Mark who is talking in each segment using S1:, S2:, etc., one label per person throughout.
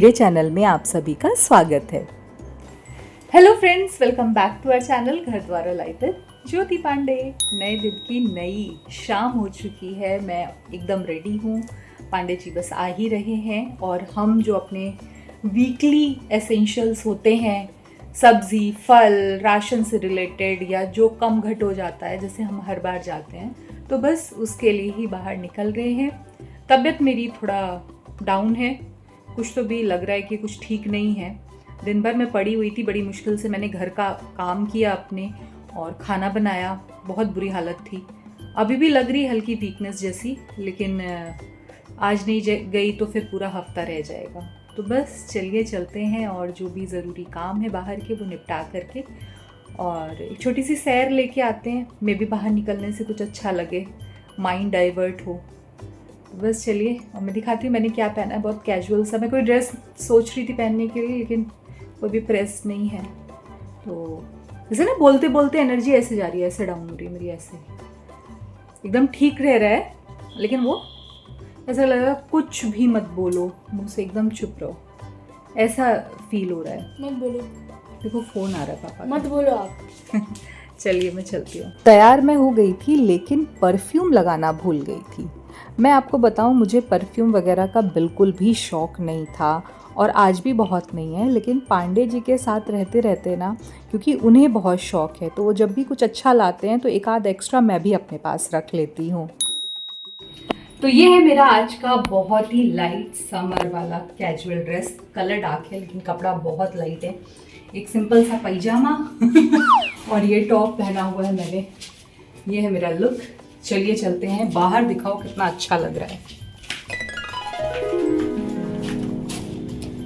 S1: मेरे चैनल में आप सभी का स्वागत है। Hello friends, welcome back to our channel घर द्वारा लाइफ विद ज्योति पांडे। नए दिन की नई शाम हो चुकी है, मैं एकदम रेडी हूँ। पांडे जी बस आ ही रहे हैं और हम जो अपने वीकली एसेंशियल्स होते हैं, सब्जी, फल, राशन से रिलेटेड या जो कम घट हो जाता है, जैसे हम हर बार जाते हैं, तो बस उसके लिए ही बाहर निकल रहे हैं। तबीयत मेरी थोड़ा डाउन है, कुछ तो भी लग रहा है कि कुछ ठीक नहीं है। दिन भर मैं पड़ी हुई थी, बड़ी मुश्किल से मैंने घर का काम किया अपने और खाना बनाया, बहुत बुरी हालत थी। अभी भी लग रही हल्की वीकनेस जैसी, लेकिन आज नहीं गई तो फिर पूरा हफ्ता रह जाएगा। तो बस चलिए चलते हैं और जो भी ज़रूरी काम है बाहर के वो निपटा करके और एक छोटी सी सैर लेके आते हैं। मे भी बाहर निकलने से कुछ अच्छा लगे, माइंड डाइवर्ट हो। बस चलिए, और मैं दिखाती हूँ मैंने क्या पहना है। बहुत कैजुअल सा, मैं कोई ड्रेस सोच रही थी पहनने के लिए, लेकिन कोई भी प्रेस नहीं है। तो जैसे ना बोलते बोलते एनर्जी ऐसे जा रही है, ऐसे डाउन हो रही है मेरी, ऐसे एकदम ठीक रह रहा है, लेकिन वो ऐसा लग रहा है कुछ भी मत बोलो, मुँह से एकदम चुप रहो, ऐसा फील हो रहा है।
S2: मत बोलो,
S1: देखो फ़ोन आ रहा है पापा,
S2: मत बोलो आप।
S1: चलिए मैं चलती हूँ। तैयार मैं हो गई थी, लेकिन परफ्यूम लगाना भूल गई थी। मैं आपको बताऊं, मुझे परफ्यूम वगैरह का बिल्कुल भी शौक़ नहीं था और आज भी बहुत नहीं है, लेकिन पांडे जी के साथ रहते रहते ना, क्योंकि उन्हें बहुत शौक़ है, तो वो जब भी कुछ अच्छा लाते हैं तो एक आध एक्स्ट्रा मैं भी अपने पास रख लेती हूँ। तो ये है मेरा आज का बहुत ही लाइट समर वाला कैजुअल ड्रेस। कलर डार्क है लेकिन कपड़ा बहुत लाइट है। एक सिंपल सा पैजामा और ये टॉप पहना हुआ है मैंने। ये है मेरा लुक। चलिए चलते हैं बाहर, दिखाओ कितना अच्छा लग रहा है।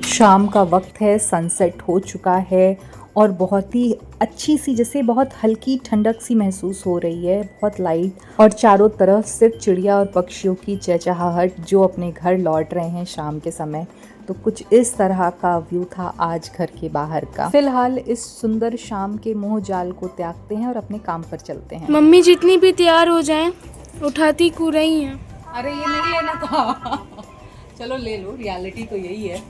S1: शाम का वक्त है, सनसेट हो चुका है और बहुत ही अच्छी सी, जैसे बहुत हल्की ठंडक सी महसूस हो रही है, बहुत लाइट, और चारों तरफ सिर्फ चिड़िया और पक्षियों की चहचहाहट जो अपने घर लौट रहे हैं शाम के समय। तो कुछ इस तरह का व्यू था आज घर के बाहर का। फिलहाल इस सुंदर शाम के मोह जाल को त्यागते हैं और अपने काम पर चलते हैं।
S2: मम्मी जितनी भी तैयार हो जाएं, उठाती को रही हैं।
S1: अरे ये नहीं लेना था। चलो ले लो, रियलिटी तो यही है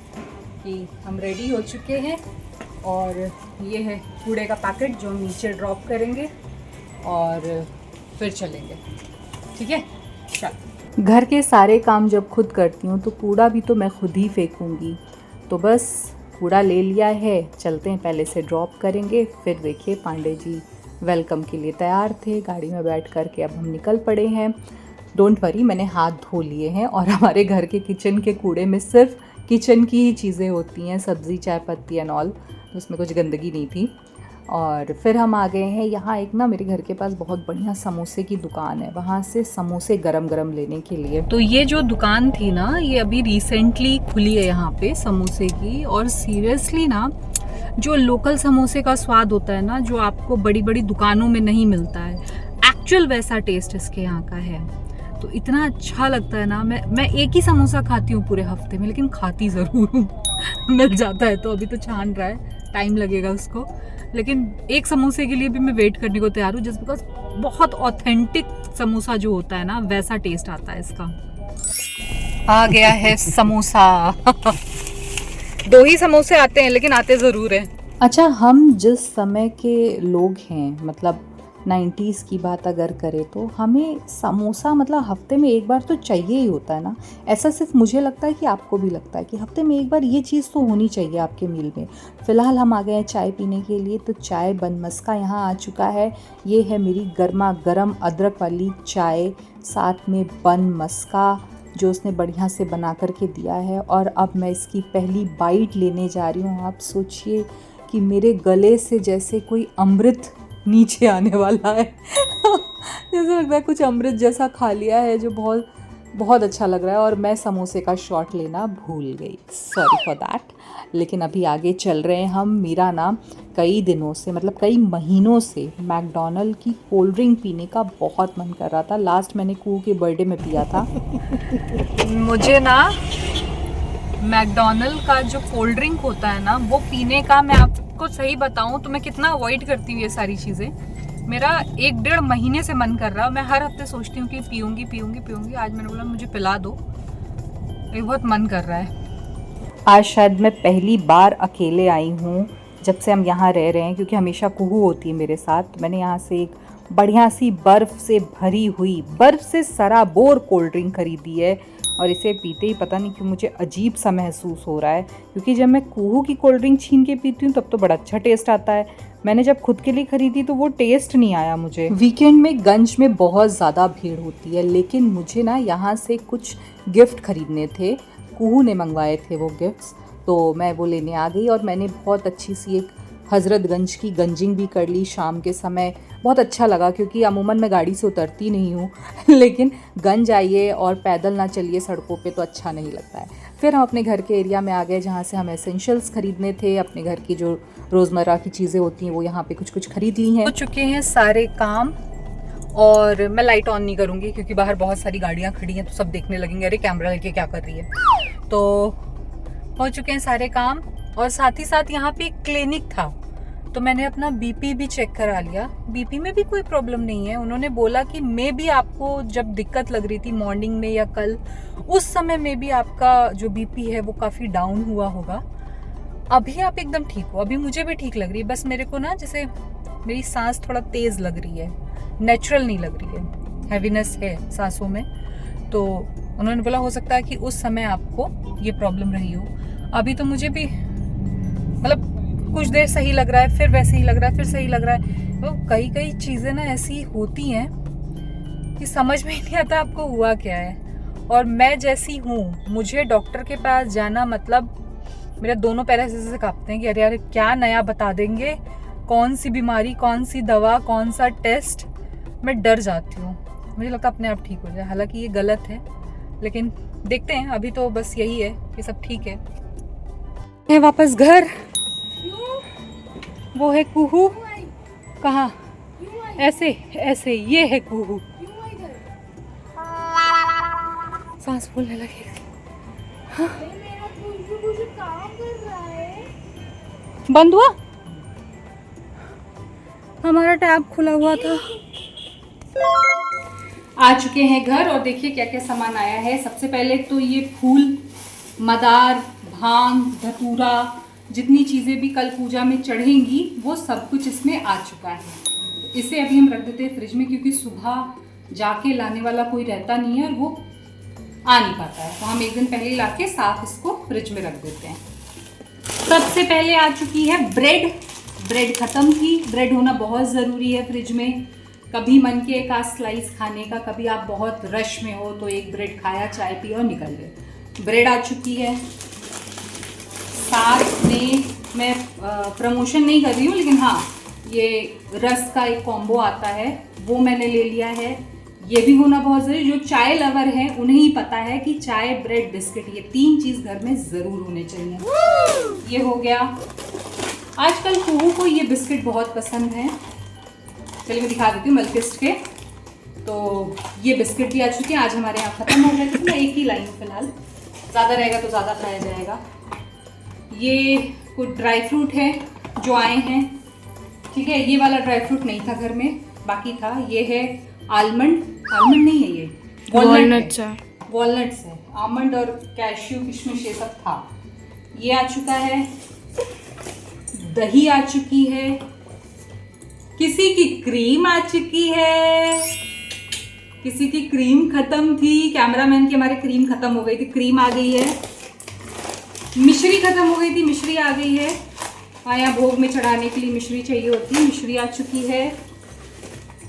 S1: कि हम रेडी हो चुके हैं और ये है कूड़े का पैकेट जो हम नीचे ड्रॉप करेंगे और फिर चलेंगे। ठीक है, चल। घर के सारे काम जब खुद करती हूँ तो कूड़ा भी तो मैं खुद ही फेंकूँगी। तो बस कूड़ा ले लिया है, चलते हैं, पहले से ड्रॉप करेंगे। फिर देखिए पांडे जी वेलकम के लिए तैयार थे, गाड़ी में बैठ कर के अब हम निकल पड़े हैं। डोंट वरी, मैंने हाथ धो लिए हैं और हमारे घर के किचन के कूड़े में सिर्फ किचन की ही चीज़ें होती हैं, सब्ज़ी, चाय पत्ती एंड ऑल, तो उसमें कुछ गंदगी नहीं थी। और फिर हम आ गए हैं यहाँ। एक ना मेरे घर के पास बहुत बढ़िया समोसे की दुकान है, वहाँ से समोसे गरम गरम लेने के लिए। तो ये जो दुकान थी ना, ये अभी रिसेंटली खुली है यहाँ पे समोसे की, और सीरियसली ना जो लोकल समोसे का स्वाद होता है ना, जो आपको बड़ी बड़ी दुकानों में नहीं मिलता है, एक्चुअल वैसा टेस्ट इसके यहाँ का है। तो इतना अच्छा लगता है ना, मैं एक ही समोसा खाती हूँ पूरे हफ्ते में, लेकिन खाती ज़रूर हूँ। मिल जाता है तो अभी तो छान रहा है, टाइम लगेगा उसको, लेकिन एक समोसे के लिए भी मैं वेट करने को तैयार हूँ, जस्ट बिकॉज बहुत ऑथेंटिक समोसा जो होता है ना, वैसा टेस्ट आता है इसका। आ गया है समोसा। दो ही समोसे आते हैं लेकिन आते ज़रूर हैं। अच्छा, हम जिस समय के लोग हैं, मतलब 90s की बात अगर करें, तो हमें समोसा मतलब हफ्ते में एक बार तो चाहिए ही होता है ना। ऐसा सिर्फ मुझे लगता है कि आपको भी लगता है कि हफ्ते में एक बार ये चीज़ तो होनी चाहिए आपके मील में। फ़िलहाल हम आ गए हैं चाय पीने के लिए, तो चाय बनमस्का यहाँ आ चुका है। ये है मेरी गर्मा गर्म अदरक वाली चाय, साथ में बनमस्का जो उसने बढ़िया से बना करके दिया है, और अब मैं इसकी पहली बाइट लेने जा रही हूँ। आप सोचिए कि मेरे गले से जैसे कोई अमृत नीचे आने वाला है। जैसे लगता है कुछ अमृत जैसा खा लिया है, जो बहुत बहुत अच्छा लग रहा है। और मैं समोसे का शॉट लेना भूल गई, सॉरी फॉर दैट। लेकिन अभी आगे चल रहे हैं हम। मेरा ना कई दिनों से, मतलब कई महीनों से मैकडॉनल्ड की कोल्ड ड्रिंक पीने का बहुत मन कर रहा था। लास्ट मैंने कू के बर्थडे में पिया था। मुझे ना मैकडॉनल्ड का जो कोल्ड ड्रिंक होता है ना, वो पीने का, मैं आपको सही बताऊं तो मैं कितना अवॉइड करती हूँ ये सारी चीज़ें। मेरा 1-1.5 महीने से मन कर रहा है, मैं हर हफ्ते सोचती हूँ कि पीऊँगी। आज मैंने बोला मुझे पिला दो, ये बहुत मन कर रहा है। आज शायद मैं पहली बार अकेले आई हूँ जब से हम यहाँ रह रहे हैं, क्योंकि हमेशा कुहू होती है मेरे साथ। तो मैंने यहाँ से एक बढ़िया सी बर्फ़ से भरी हुई, बर्फ़ से सराबोर कोल्ड ड्रिंक खरीदी है और इसे पीते ही पता नहीं क्यों मुझे अजीब सा महसूस हो रहा है, क्योंकि जब मैं कुहू की कोल्ड ड्रिंक छीन के पीती हूँ तब तो बड़ा अच्छा टेस्ट आता है। मैंने जब खुद के लिए खरीदी तो वो टेस्ट नहीं आया मुझे। वीकेंड में गंज में बहुत ज़्यादा भीड़ होती है, लेकिन मुझे ना यहाँ से कुछ गिफ्ट खरीदने थे। कुहू ने मंगवाए थे वो गिफ्ट्स, तो मैं वो लेने आ गई और मैंने बहुत अच्छी सी एक हज़रतगंज की गंजिंग भी कर ली शाम के समय। बहुत अच्छा लगा, क्योंकि अमूमन मैं गाड़ी से उतरती नहीं हूँ लेकिन गंज आइए और पैदल ना चलिए सड़कों पे तो अच्छा नहीं लगता है। फिर हम अपने घर के एरिया में आ गए जहाँ से हमें एसेंशियल्स खरीदने थे। अपने घर की जो रोज़मर्रा की चीज़ें होती हैं वो यहाँ पे कुछ कुछ खरीद ली हैं। हो चुके हैं सारे काम और मैं लाइट ऑन नहीं करूँगी क्योंकि बाहर बहुत सारी गाड़ियाँ खड़ी हैं तो सब देखने लगेंगे, अरे कैमरा लेके क्या कर रही है। तो हो चुके हैं सारे काम और साथ ही साथ यहाँ पे एक क्लिनिक था तो मैंने अपना बीपी भी चेक करा लिया। बीपी में भी कोई प्रॉब्लम नहीं है। उन्होंने बोला कि मे भी आपको जब दिक्कत लग रही थी मॉर्निंग में या कल, उस समय में भी आपका जो बीपी है वो काफ़ी डाउन हुआ होगा। अभी आप एकदम ठीक हो, अभी मुझे भी ठीक लग रही है। बस मेरे को ना जैसे मेरी सांस थोड़ा तेज़ लग रही है, नेचुरल नहीं लग रही है, हैवीनेस है सांसों में। तो उन्होंने बोला हो सकता है कि उस समय आपको ये प्रॉब्लम रही हो। अभी तो मुझे भी मतलब कुछ देर सही लग रहा है, फिर वैसे ही लग रहा है, फिर सही लग रहा है। तो कई कई चीज़ें ना ऐसी होती हैं कि समझ में ही नहीं आता आपको हुआ क्या है। और मैं जैसी हूँ, मुझे डॉक्टर के पास जाना मतलब मेरे दोनों पैर ऐसे कांपते हैं कि अरे यार क्या नया बता देंगे, कौन सी बीमारी, कौन सी दवा, कौन सा टेस्ट। मैं डर जाती हूँ, मुझे लगता है अपने आप ठीक हो जाए। हालांकि ये गलत है, लेकिन देखते हैं। अभी तो बस यही है कि सब ठीक है। वापस घर। वो है कुहू। कहाँ? ऐसे ऐसे ये है कुहू। सांस फूलने लगी। हाँ? बंद हुआ? हमारा टैब खुला हुआ था। आ चुके हैं घर और देखिए क्या क्या सामान आया है। सबसे पहले तो ये फूल, मदार, भांग, धतूरा, जितनी चीज़ें भी कल पूजा में चढ़ेंगी वो सब कुछ इसमें आ चुका है। इसे अभी हम रख देते हैं फ्रिज में, क्योंकि सुबह जाके लाने वाला कोई रहता नहीं है और वो आ नहीं पाता है। तो हम एक दिन पहले ला के साफ इसको फ्रिज में रख देते हैं। सबसे पहले आ चुकी है ब्रेड। ब्रेड ख़त्म थी। ब्रेड होना बहुत ज़रूरी है फ्रिज में। कभी मन के एक आध स्लाइस खाने का, कभी आप बहुत रश में हो तो एक ब्रेड खाया, चाय पी और निकल गए। ब्रेड आ चुकी है। साथ में मैं प्रमोशन नहीं कर रही हूँ, लेकिन हाँ ये रस का एक कॉम्बो आता है वो मैंने ले लिया है। ये भी होना बहुत ज़रूरी। जो चाय लवर है उन्हें ही पता है कि चाय, ब्रेड, बिस्किट, ये 3 चीज़ घर में ज़रूर होने चाहिए। ये हो गया। आजकल कुहू को ये बिस्किट बहुत पसंद है। चलिए मैं दिखा देती हूँ मिल्किस्ट के। तो ये बिस्किट भी आ चुके हैं। आज हमारे यहाँ ख़त्म हो गए थे, मैं एक ही लाई हूँ फिलहाल, ज़्यादा रहेगा तो ज़्यादा खाया जाएगा। ये कुछ ड्राई फ्रूट है जो आए हैं, ठीक है। ये वाला ड्राई फ्रूट नहीं था घर में, बाकी था। ये है आलमंड, आलमंड नहीं है, ये वॉलनट्स है। वॉलनट्स है, आलमंड और कैश्यू, किशमिश, ये सब था। ये आ चुका है। दही आ चुकी है। किसी की क्रीम आ चुकी है। किसी की क्रीम खत्म थी, कैमरामैन की हमारे क्रीम खत्म हो गई थी, क्रीम आ गई है। मिश्री खत्म हो गई थी, मिश्री आ गई है। आया भोग में चढ़ाने के लिए मिश्री चाहिए होती है, मिश्री आ चुकी है।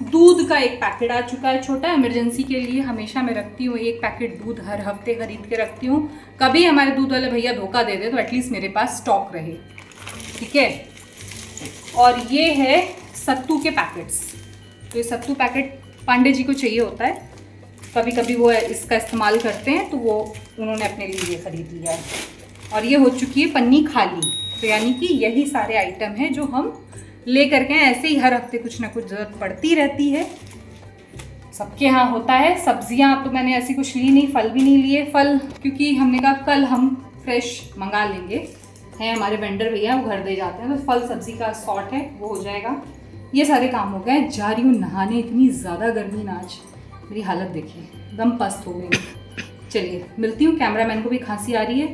S1: दूध का एक पैकेट आ चुका है छोटा, इमरजेंसी के लिए हमेशा मैं रखती हूँ एक पैकेट दूध, हर हफ्ते खरीद के रखती हूँ। कभी हमारे दूध वाले भैया धोखा दे दे तो एटलीस्ट मेरे पास स्टॉक रहे, ठीक है। और ये है सत्तू के पैकेट्स। तो ये सत्तू पैकेट पांडे जी को चाहिए होता है, कभी कभी वो इसका इस्तेमाल करते हैं, तो वो उन्होंने अपने लिए ये खरीद लिया है। और ये हो चुकी है पन्नी खाली। तो यानी कि यही सारे आइटम हैं जो हम ले करके ऐसे ही हर हफ्ते कुछ ना कुछ ज़रूरत पड़ती रहती है, सबके यहाँ होता है। सब्जियाँ तो मैंने ऐसी कुछ ली नहीं, फल भी नहीं लिए। फल क्योंकि हमने कहा कल हम फ्रेश मंगा लेंगे, हैं हमारे वेंडर भैया, वो घर दे जाते हैं, तो फल सब्जी का शॉर्ट है, वो हो जाएगा। ये सारे काम हो गए। जा रही हूँ नहाने, इतनी ज़्यादा गर्मी ना आज, मेरी हालत देखिए एकदम पस्त हो गई। चलिए मिलती हूँ। कैमरामैन को भी खांसी आ रही है,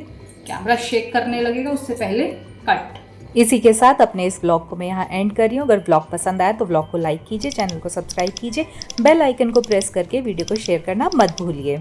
S1: कैमरा शेक करने लगेगा उससे पहले कट।
S3: इसी के साथ अपने इस ब्लॉग को मैं यहाँ एंड कर रही हूँ। अगर ब्लॉग पसंद आया तो ब्लॉग को लाइक कीजिए, चैनल को सब्सक्राइब कीजिए, बेल आइकन को प्रेस करके वीडियो को शेयर करना मत भूलिए।